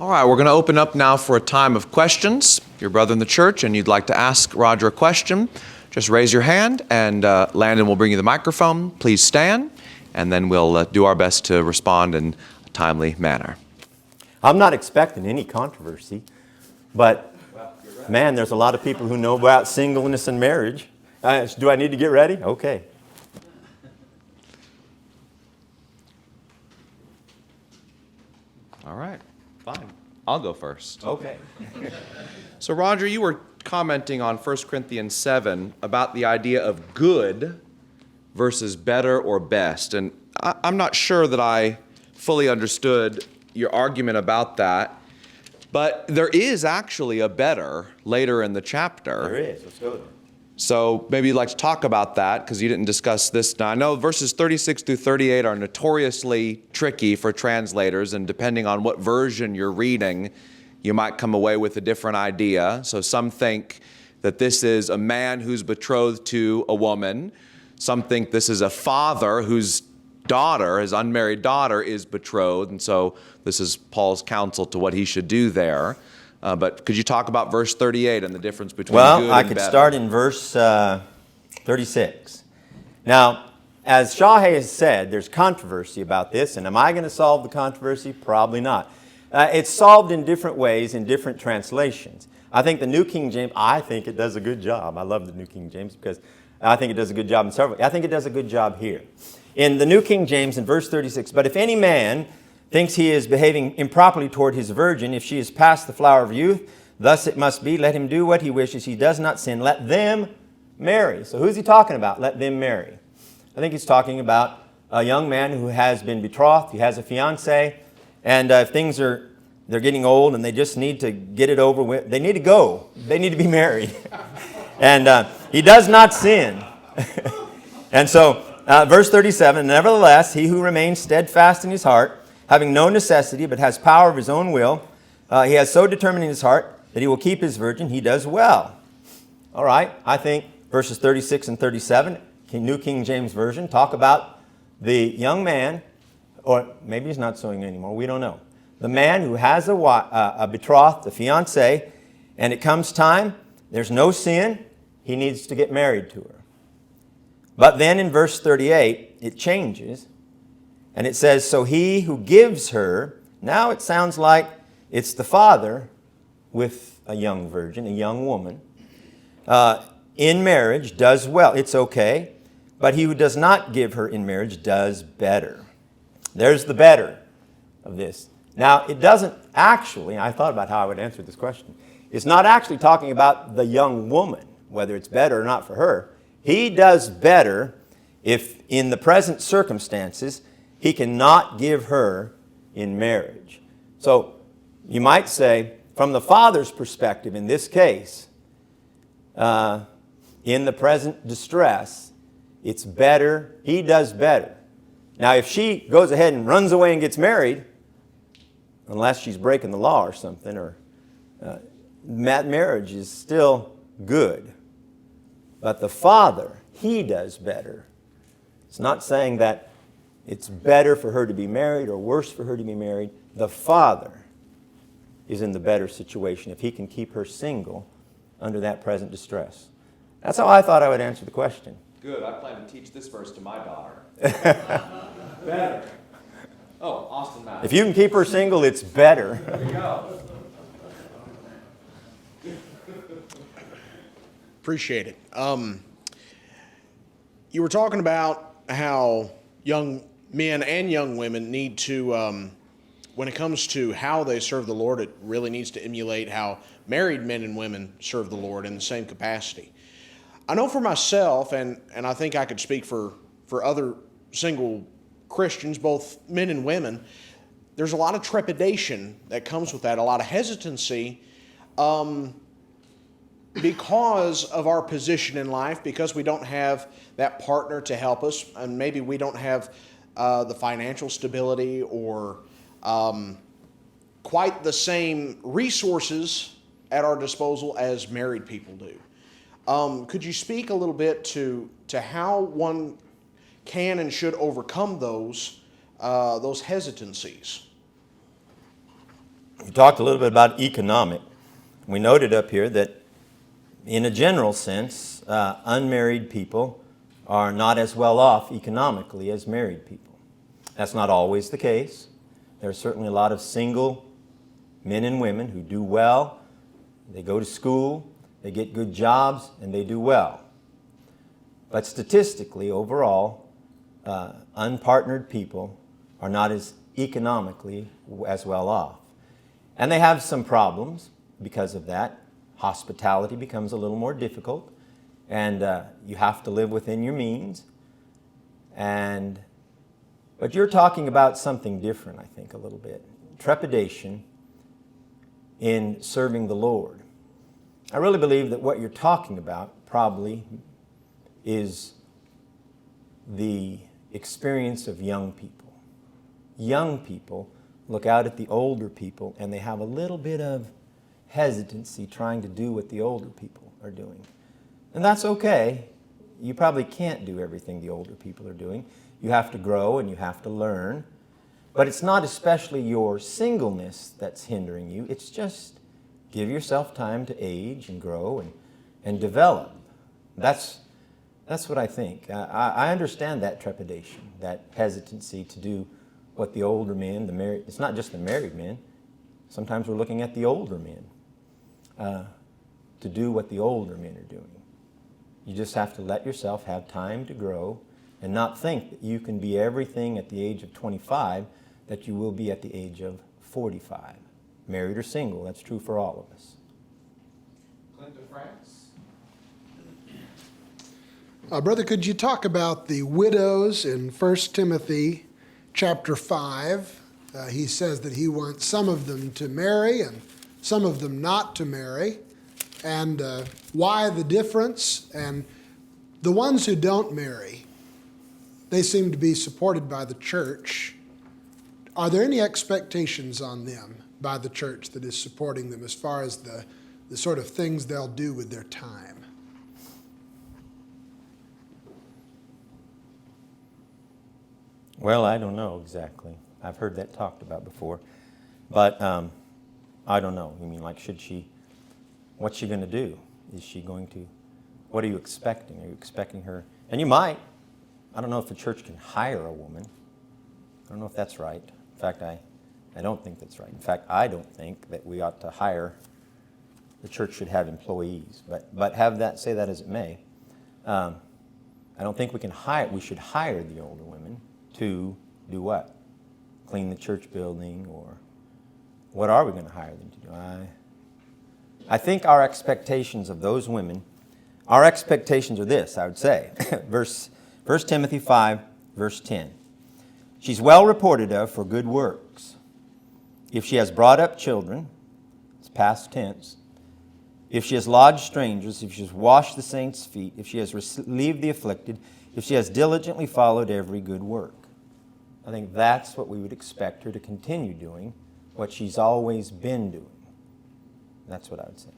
All right, we're going to open up now for a time of questions. If you're a brother in the church and you'd like to ask Roger a question, just raise your hand and Landon will bring you the microphone. Please stand, and then we'll do our best to respond in a timely manner. I'm not expecting any controversy, but man, there's a lot of people who know about singleness and marriage. Do I need to get ready? Okay. All right, fine. I'll go first. Okay. So Roger, you were commenting on 1 Corinthians 7 about the idea of good versus better or best. And I'm not sure that I fully understood your argument about that. But there is actually a better later in the chapter. There is. Let's go there. So maybe you'd like to talk about that because you didn't discuss this. Now, I know verses 36 through 38 are notoriously tricky for translators, and depending on what version you're reading, you might come away with a different idea. So some think that this is a man who's betrothed to a woman. Some think this is a father whose daughter, his unmarried daughter, is betrothed, and so this is Paul's counsel to what he should do there. But could you talk about verse 38 and the difference between good and better? Well, I could start in verse 36. Now, as Shahe has said, there's controversy about this, and am I going to solve the controversy? Probably not. It's solved in different ways in different translations. I think the New King James, I think it does a good job. I love the New King James because I think it does a good job in several. I think it does a good job here. In the New King James, in verse 36, but if any man thinks he is behaving improperly toward his virgin, if she is past the flower of youth, thus it must be, let him do what he wishes, he does not sin, let them marry. So who's he talking about? Let them marry. I think he's talking about a young man who has been betrothed, he has a fiancé, and if things are, they're getting old and they just need to get it over with, they need to go, they need to be married. And he does not sin. And so, verse 37, nevertheless, he who remains steadfast in his heart, having no necessity, but has power of his own will, he has so determined in his heart that he will keep his virgin, he does well. All right, I think verses 36 and 37, New King James Version, talk about the young man, or maybe he's not sewing anymore, we don't know. The man who has a betrothed, a fiancé, and it comes time, there's no sin, he needs to get married to her. But then in verse 38, it changes. And it says, so he who gives her, now it sounds like it's the father with a young virgin, a young woman, in marriage does well. It's okay. But he who does not give her in marriage does better. There's the better of this. Now, it doesn't actually, I thought about how I would answer this question. It's not actually talking about the young woman, whether it's better or not for her. He does better if in the present circumstances, he cannot give her in marriage. So you might say, from the father's perspective in this case, in the present distress, it's better, he does better. Now if she goes ahead and runs away and gets married, unless she's breaking the law or something, or that marriage is still good. But the father, he does better. It's not saying that it's better for her to be married or worse for her to be married. The father is in the better situation if he can keep her single under that present distress. That's how I thought I would answer the question. Good. I plan to teach this verse to my daughter. Better. Oh, Austin Matt. If you can keep her single, it's better. There you go. Appreciate it. You were talking about how young men and young women need to, when it comes to how they serve the Lord, it really needs to emulate how married men and women serve the Lord in the same capacity. I know for myself, and I think I could speak for other single Christians, both men and women, there's a lot of trepidation that comes with that, a lot of hesitancy, because of our position in life, because we don't have that partner to help us, and maybe we don't have the financial stability or quite the same resources at our disposal as married people do. Could you speak a little bit to how one can and should overcome those hesitancies? You're talked a little bit about economic. We noted up here that in a general sense, unmarried people are not as well off economically as married people. That's not always the case. There are certainly a lot of single men and women who do well. They go to school, they get good jobs, and they do well. But statistically, overall, unpartnered people are not as economically as well off. And they have some problems because of that. Hospitality becomes a little more difficult, and you have to live within your means. But you're talking about something different, I think, a little bit. Trepidation in serving the Lord. I really believe that what you're talking about probably is the experience of young people. Young people look out at the older people and they have a little bit of hesitancy trying to do what the older people are doing. And that's okay. You probably can't do everything the older people are doing. You have to grow and you have to learn. But it's not especially your singleness that's hindering you. It's just give yourself time to age and grow and develop. That's what I think. I understand that trepidation, that hesitancy to do what the older men, it's not just the married men. Sometimes we're looking at the older men to do what the older men are doing. You just have to let yourself have time to grow and not think that you can be everything at the age of 25 that you will be at the age of 45. Married or single, that's true for all of us. Clinton France? Brother, could you talk about the widows in 1 Timothy chapter 5? He says that he wants some of them to marry and some of them not to marry, and why the difference. And the ones who don't marry, they seem to be supported by the church. Are there any expectations on them by the church that is supporting them as far as the sort of things they'll do with their time? Well, I don't know exactly. I've heard that talked about before. But I don't know. You mean, like, what's she going to do? Is she going to, what are you expecting? Are you expecting her? And you might. I don't know if the church can hire a woman. I don't know if that's right. In fact, I don't think that's right. In fact, I don't think that we ought to hire, the church should have employees. But have that, say that as it may. I don't think we should hire the older women to do what? Clean the church building, or what are we going to hire them to do? I think our expectations of those women, our expectations are this, I would say. 1 Timothy 5, verse 10. She's well reported of for good works. If she has brought up children, it's past tense. If she has lodged strangers, if she has washed the saints' feet, if she has relieved the afflicted, if she has diligently followed every good work. I think that's what we would expect her to continue doing, what she's always been doing. That's what I would say.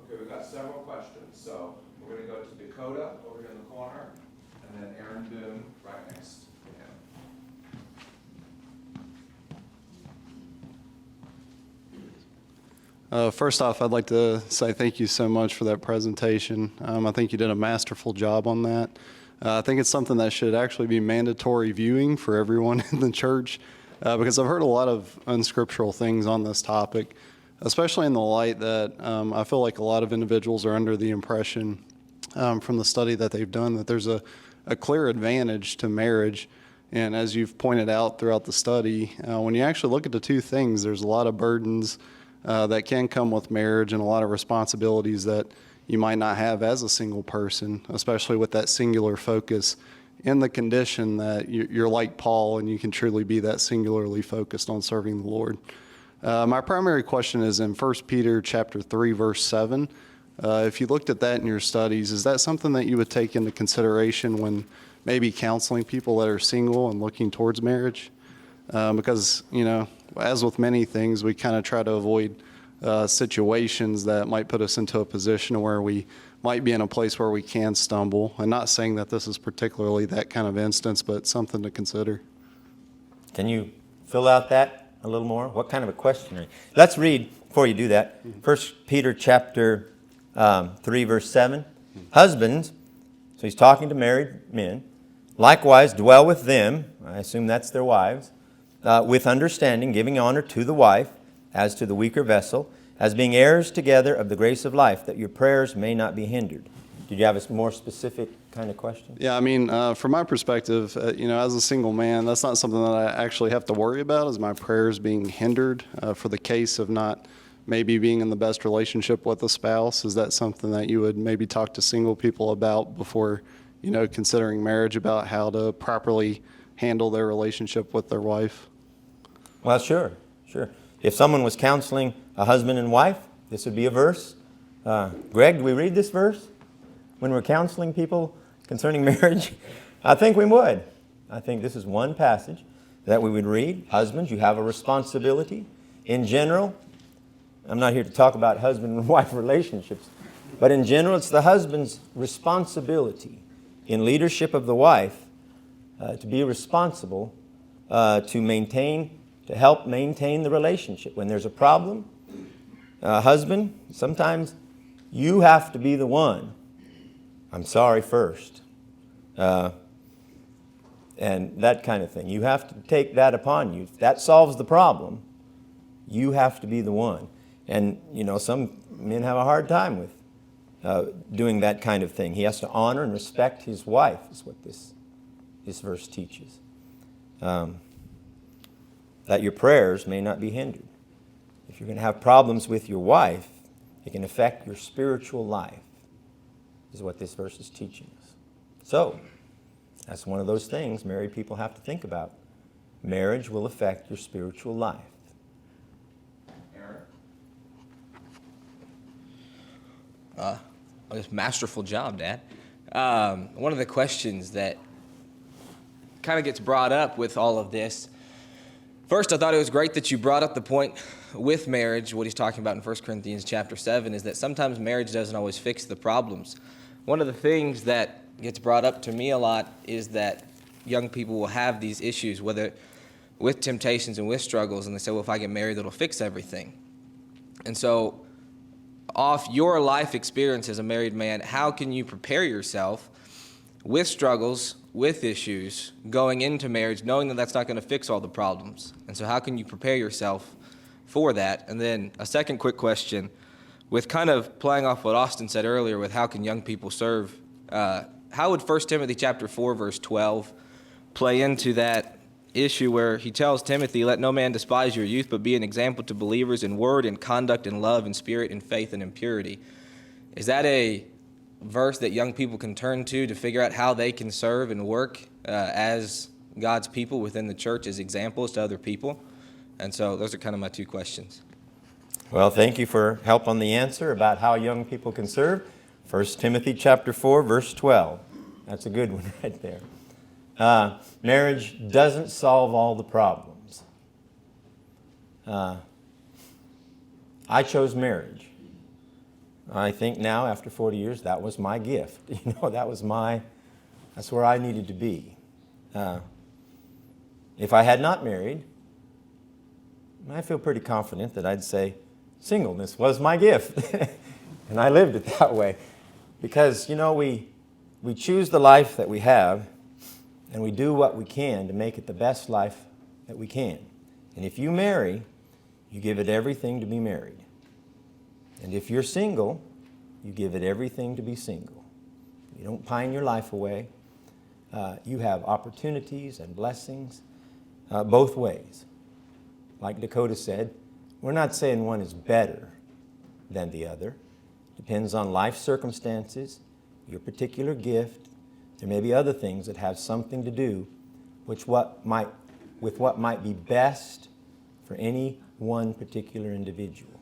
Okay, we've got several questions. So we're going to go to Dakota over here in the corner, and then Aaron Boone right next to him. First off, I'd like to say thank you so much for that presentation. I think you did a masterful job on that. I think it's something that should actually be mandatory viewing for everyone in the church, because I've heard a lot of unscriptural things on this topic, especially in the light that I feel like a lot of individuals are under the impression from the study that they've done that there's a clear advantage to marriage. And as you've pointed out throughout the study, when you actually look at the two things, there's a lot of burdens that can come with marriage and a lot of responsibilities that you might not have as a single person, especially with that singular focus in the condition that you're like Paul and you can truly be that singularly focused on serving the Lord. My primary question is in 1 Peter chapter 3, verse 7. If you looked at that in your studies, is that something that you would take into consideration when maybe counseling people that are single and looking towards marriage? Because, as with many things, we kind of try to avoid situations that might put us into a position where we might be in a place where we can stumble. I'm not saying that this is particularly that kind of instance, but something to consider. Can you fill out that a little more? What kind of a question are you? Let's read before you do that, 1 Peter chapter 3, verse 7. Husbands, so he's talking to married men, likewise dwell with them, I assume that's their wives, with understanding, giving honor to the wife as to the weaker vessel, as being heirs together of the grace of life, that your prayers may not be hindered. Did you have a more specific kind of question? Yeah, I mean, from my perspective, as a single man, that's not something that I actually have to worry about, is my prayers being hindered for the case of not maybe being in the best relationship with a spouse. Is that something that you would maybe talk to single people about before, considering marriage, about how to properly handle their relationship with their wife? Well, sure. If someone was counseling a husband and wife, this would be a verse. Greg, do we read this verse when we're counseling people concerning marriage? I think we would. I think this is one passage that we would read. Husbands, you have a responsibility. In general, I'm not here to talk about husband and wife relationships, but in general, it's the husband's responsibility in leadership of the wife to be responsible to help maintain the relationship. When there's a problem, husband, sometimes you have to be the one. I'm sorry first. And that kind of thing. You have to take that upon you. If that solves the problem, you have to be the one. And, some men have a hard time with doing that kind of thing. He has to honor and respect his wife, is what this verse teaches. That your prayers may not be hindered. If you're going to have problems with your wife, it can affect your spiritual life, is what this verse is teaching us. So, that's one of those things married people have to think about. Marriage will affect your spiritual life. Masterful job, Dad. One of the questions that kind of gets brought up with all of this, first, I thought it was great that you brought up the point with marriage. What he's talking about in 1 Corinthians chapter 7 is that sometimes marriage doesn't always fix the problems. One of the things that gets brought up to me a lot is that young people will have these issues, whether with temptations and with struggles, and they say, well, if I get married, it'll fix everything. And so, off your life experience as a married man, how can you prepare yourself with struggles, with issues, going into marriage, knowing that that's not going to fix all the problems? And so how can you prepare yourself for that? And then a second quick question, with kind of playing off what Austin said earlier with how can young people serve, how would 1 Timothy chapter 4, verse 12 play into that issue where he tells Timothy, let no man despise your youth, but be an example to believers in word and conduct and love and spirit and faith and in purity? Is that a verse that young people can turn to figure out how they can serve and work as God's people within the church as examples to other people? And so those are kind of my two questions. Well, thank you for help on the answer about how young people can serve. 1 Timothy chapter 4, verse 12. That's a good one right there. Marriage doesn't solve all the problems. I chose marriage. I think now, after 40 years, that was my gift. That's where I needed to be. If I had not married, I feel pretty confident that I'd say singleness was my gift. And I lived it that way. Because, we choose the life that we have, and we do what we can to make it the best life that we can. And if you marry, you give it everything to be married. And if you're single, you give it everything to be single. You don't pine your life away. You have opportunities and blessings both ways. Like Dakota said, we're not saying one is better than the other. Depends on life circumstances, your particular gift. There may be other things that have something to do with what might be best for any one particular individual.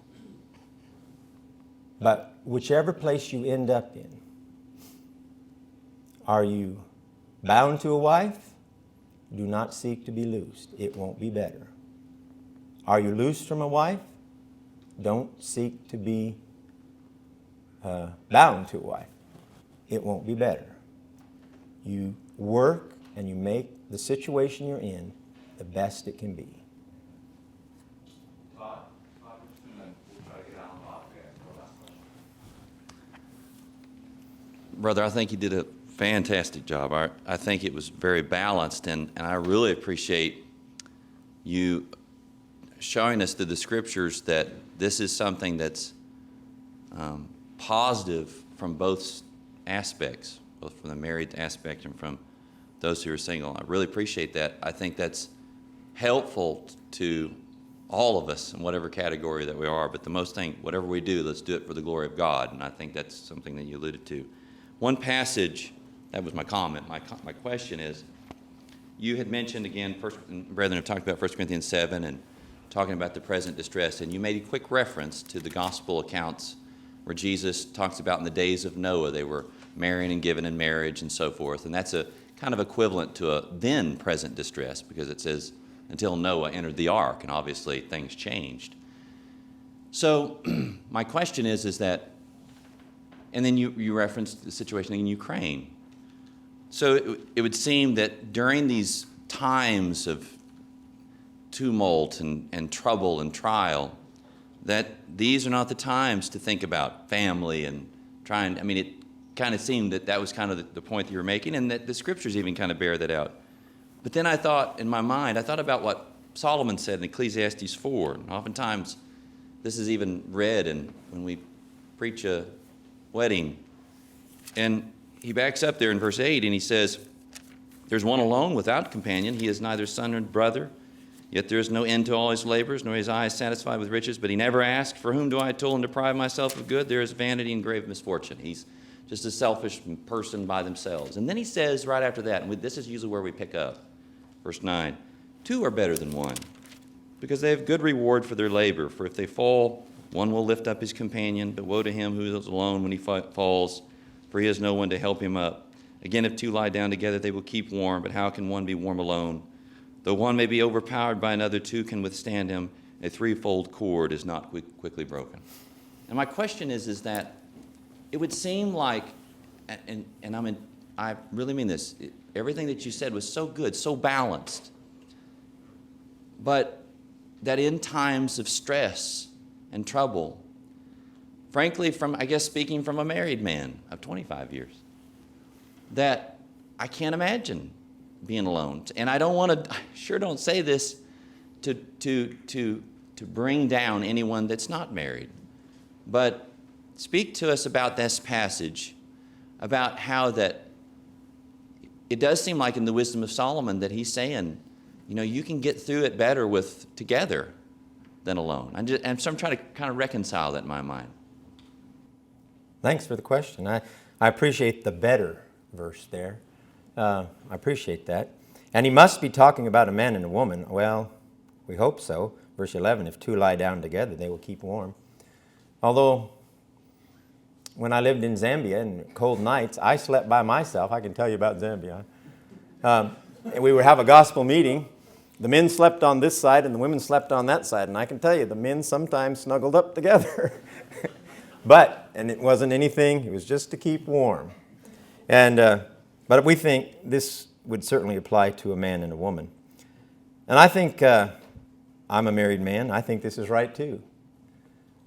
But whichever place you end up in, are you bound to a wife? Do not seek to be loosed. It won't be better. Are you loosed from a wife? Don't seek to be bound to a wife. It won't be better. You work and you make the situation you're in the best it can be. Brother, I think you did a fantastic job. I think it was very balanced, and I really appreciate you showing us through the Scriptures that this is something that's positive from both aspects, both from the married aspect and from those who are single. I really appreciate that. I think that's helpful to all of us in whatever category that we are, but the most thing, whatever we do, let's do it for the glory of God, and I think that's something that you alluded to. One passage, that was my comment. My question is, you had mentioned again, brethren have talked about 1 Corinthians 7 and talking about the present distress, and you made a quick reference to the gospel accounts where Jesus talks about in the days of Noah, they were marrying and giving in marriage and so forth, and that's a kind of equivalent to a then present distress, because it says until Noah entered the ark, and obviously things changed. So my question is that, and then you referenced the situation in Ukraine. So it would seem that during these times of tumult and trouble and trial, that these are not the times to think about family and trying, I mean, it kind of seemed that was kind of the point that you were making, and that the Scriptures even kind of bear that out. But then I thought, in my mind, I thought about what Solomon said in Ecclesiastes 4. And oftentimes, this is even read when we preach a wedding. And he backs up there in verse 8, and he says, "There's one alone without companion. He is neither son nor brother. Yet there is no end to all his labors, nor his eyes satisfied with riches. But he never asked, for whom do I toil and deprive myself of good? There is vanity and grave misfortune." He's just a selfish person by themselves. And then he says right after that, and this is usually where we pick up, verse 9, "Two are better than one, because they have good reward for their labor. For if they fall, one will lift up his companion, but woe to him who is alone when he falls, for he has no one to help him up. Again, if two lie down together, they will keep warm, but how can one be warm alone? Though one may be overpowered by another, two can withstand him. A threefold cord is not quickly broken." And my question is that it would seem like, and I really mean this, everything that you said was so good, so balanced, but that in times of stress and trouble, frankly, speaking from a married man of 25 years, that I can't imagine being alone. And I sure don't say this to bring down anyone that's not married, but speak to us about this passage, about how that it does seem like in the wisdom of Solomon that he's saying, you can get through it better together than alone. So I'm trying to kind of reconcile that in my mind. Thanks for the question. I appreciate the better verse there. I appreciate that. And he must be talking about a man and a woman. Well, we hope so. Verse 11, "If two lie down together, they will keep warm." Although, when I lived in Zambia in cold nights, I slept by myself. I can tell you about Zambia. And we would have a gospel meeting. The men slept on this side and the women slept on that side. And I can tell you, the men sometimes snuggled up together. And it wasn't anything. It was just to keep warm. But we think this would certainly apply to a man and a woman. And I think, I'm a married man, I think this is right too.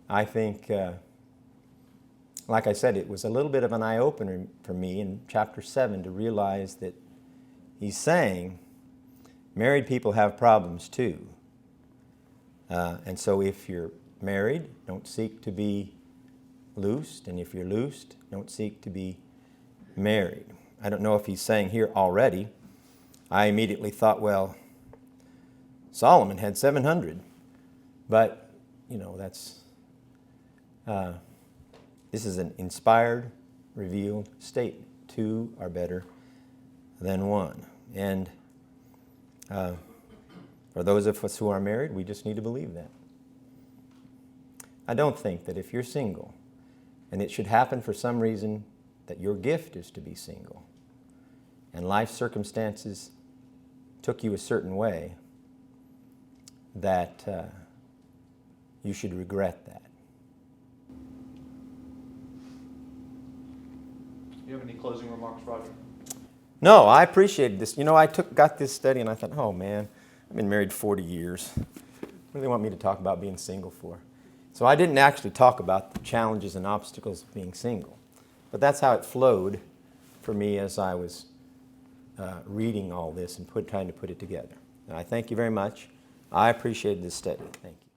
I think, like I said, it was a little bit of an eye-opener for me in chapter 7 to realize that he's saying married people have problems too. And so if you're married, don't seek to be loosed. And if you're loosed, don't seek to be married. I don't know if he's saying here already. I immediately thought, well, Solomon had 700. But, that's... this is an inspired, revealed statement. Two are better than one. And for those of us who are married, we just need to believe that. I don't think that if you're single, and it should happen for some reason that your gift is to be single, and life circumstances took you a certain way, that you should regret that. Do you have any closing remarks, Roger? No, I appreciated this. I got this study and I thought, oh man, I've been married 40 years. What do they want me to talk about being single for? So I didn't actually talk about the challenges and obstacles of being single. But that's how it flowed for me as I was reading all this and trying to put it together. And I thank you very much. I appreciated this study. Thank you.